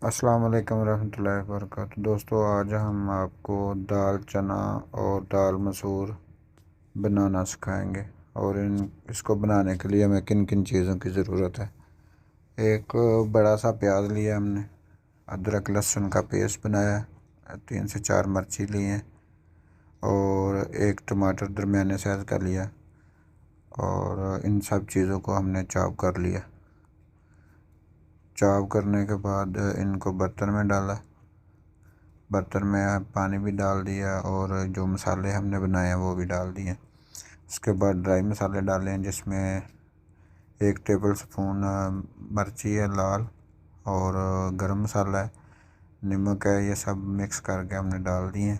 अस्सलाम वालेकुम रहमतुल्लाहि व बरकातहू। दोस्तों, आज हम आपको दाल चना और दाल मसूर बनाना सिखाएंगे। और इसको बनाने के लिए हमें किन किन चीज़ों की ज़रूरत है। एक बड़ा सा प्याज लिया हमने, अदरक लहसुन का पेस्ट बनाया, 3 से 4 मिर्ची ली हैं और एक टमाटर दरमियाने साइज़ का लिया। और इन सब चीज़ों को हमने चॉप कर लिया। चॉप करने के बाद इनको बर्तन में डाला। बर्तन में पानी भी डाल दिया और जो मसाले हमने बनाए हैं वो भी डाल दिए। उसके बाद ड्राई मसाले डाले हैं, जिसमें 1 टेबल स्पून मिर्ची है लाल, और गरम मसाला है, नमक है। ये सब मिक्स करके हमने डाल दिए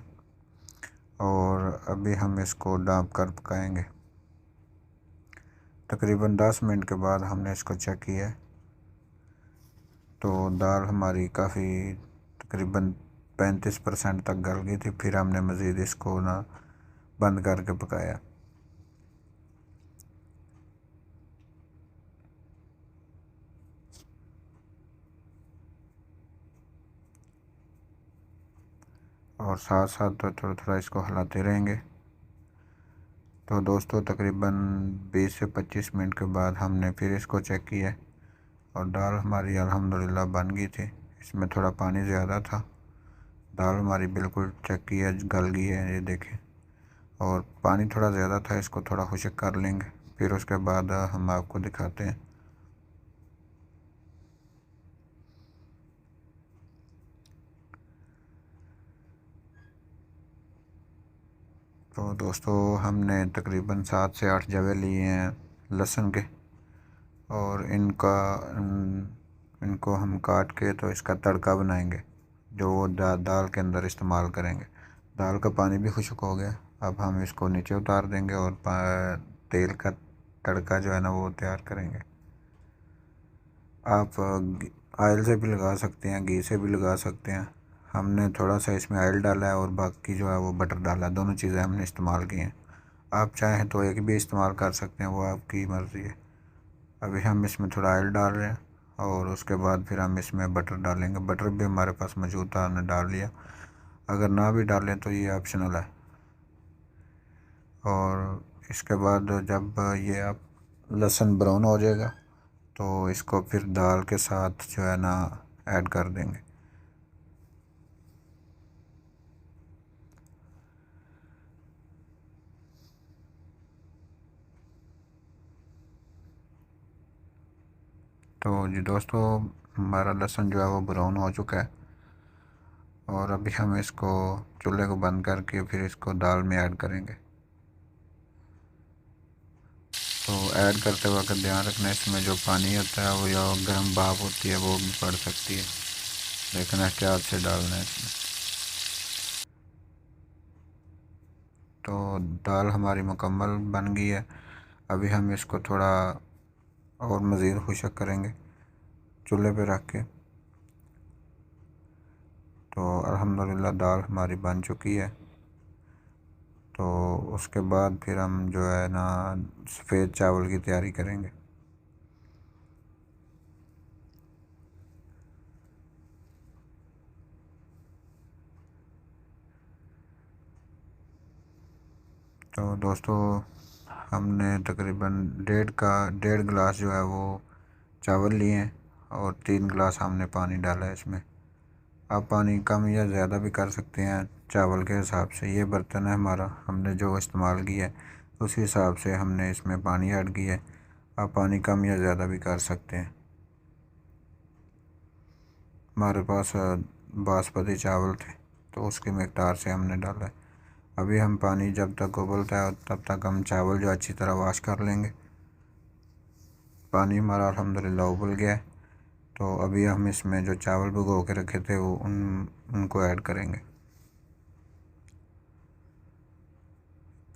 और अभी हम इसको ढाँप कर पकाएंगे। तकरीबन 10 मिनट के बाद हमने इसको चेक किया तो दाल हमारी काफ़ी तकरीबन 35% तक गल गई थी। फिर हमने मज़ीद इसको बंद करके पकाया। और साथ साथ तो थोड़ा थोड़ा इसको हिलाते रहेंगे। तो दोस्तों, तकरीबन 20 से 25 मिनट के बाद हमने फिर इसको चेक किया और दाल हमारी अल्हम्दुलिल्लाह बन गई थी। इसमें थोड़ा पानी ज़्यादा था। दाल हमारी बिल्कुल चेक किया गल गई है, ये देखें। और पानी थोड़ा ज़्यादा था, इसको थोड़ा खुश्क कर लेंगे। फिर उसके बाद हम आपको दिखाते हैं। तो दोस्तों, हमने तकरीबन 7 से 8 जवे लिए हैं लहसुन के, और इनको हम काट के तो इसका तड़का बनाएंगे, जो वो दाल के अंदर इस्तेमाल करेंगे। दाल का पानी भी खुश्क हो गया। अब हम इसको नीचे उतार देंगे और तेल का तड़का जो है ना वो तैयार करेंगे। आप ऑयल से भी लगा सकते हैं, घी से भी लगा सकते हैं। हमने थोड़ा सा इसमें ऑयल डाला है और बाकी जो है वो बटर डाला है। दोनों चीज़ें हमने इस्तेमाल की हैं। आप चाहें तो एक भी इस्तेमाल कर सकते हैं, वो आपकी मर्ज़ी है। अभी हम इसमें थोड़ा ऑयल डाल रहे हैं और उसके बाद फिर हम इसमें बटर डालेंगे। बटर भी हमारे पास मौजूद था, हमने डाल लिया। अगर ना भी डालें तो ये ऑप्शनल है। और इसके बाद जब ये आप लहसुन ब्राउन हो जाएगा तो इसको फिर दाल के साथ जो है ना ऐड कर देंगे। तो जी दोस्तों, हमारा लहसुन जो है वो ब्राउन हो चुका है और अभी हम इसको चूल्हे को बंद करके फिर इसको दाल में ऐड करेंगे। तो ऐड करते वक्त ध्यान रखना, इसमें जो पानी होता है वो या गर्म भाप होती है वो भी पड़ सकती है। लेकिन एहतियात से डालना है इसमें। तो दाल हमारी मुकम्मल बन गई है। अभी हम इसको थोड़ा और मज़ीद खुश्क करेंगे चूल्हे पे रख के। तो अल्हम्दुलिल्लाह दाल हमारी बन चुकी है। तो उसके बाद फिर हम जो है ना सफ़ेद चावल की तैयारी करेंगे। तो दोस्तों, हमने तकरीबन 1.5 गिलास जो है वो चावल लिए हैं और 3 गिलास हमने पानी डाला है इसमें। आप पानी कम या ज़्यादा भी कर सकते हैं चावल के हिसाब से। ये बर्तन है हमारा, हमने जो इस्तेमाल किया है उस हिसाब से हमने इसमें पानी ऐड किया है। आप पानी कम या ज़्यादा भी कर सकते हैं। हमारे पास बासमती चावल थे तो उसकी मकदार से हमने डाला है। अभी हम पानी जब तक उबलता है तब तक हम चावल जो अच्छी तरह वॉश कर लेंगे। पानी हमारा अल्हम्दुलिल्लाह उबल गया है। तो अभी हम इसमें जो चावल भिगो के रखे थे वो उनको ऐड करेंगे।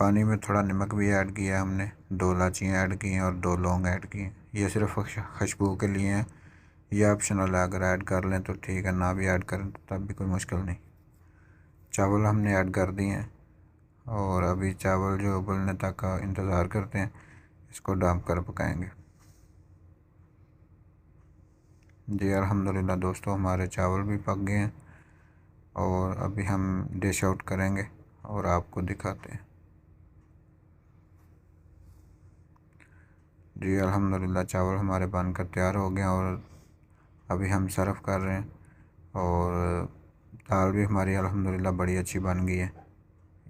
पानी में थोड़ा नमक भी ऐड किया है हमने, 2 इलायचियाँ ऐड की हैं और 2 लौंग ऐड की हैं। ये सिर्फ खुशबू के लिए हैं, ये ऑप्शनल है। अगर ऐड कर लें तो ठीक है, ना भी ऐड करें तो तब भी कोई मुश्किल नहीं। चावल हमने ऐड कर दिए हैं और अभी चावल जो उबलने तक का इंतज़ार करते हैं। इसको ढक कर पकाएंगे। जी अल्हम्दुलिल्लाह दोस्तों, हमारे चावल भी पक गए हैं और अभी हम डिश आउट करेंगे और आपको दिखाते हैं। जी अल्हम्दुलिल्लाह चावल हमारे बनकर तैयार हो गए और अभी हम सर्व कर रहे हैं। और दाल भी हमारी अल्हम्दुलिल्लाह बड़ी अच्छी बन गई है।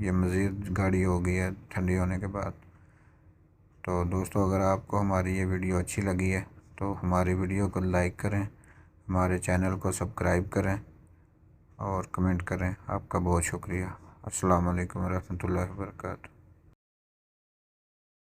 ये मज़ीद गाढ़ी हो गई है ठंडी होने के बाद। तो दोस्तों, अगर आपको हमारी ये वीडियो अच्छी लगी है तो हमारी वीडियो को लाइक करें, हमारे चैनल को सब्सक्राइब करें और कमेंट करें। आपका बहुत शुक्रिया। अस्सलाम वालेकुम रहमतुल्लाहि व बरकातहू।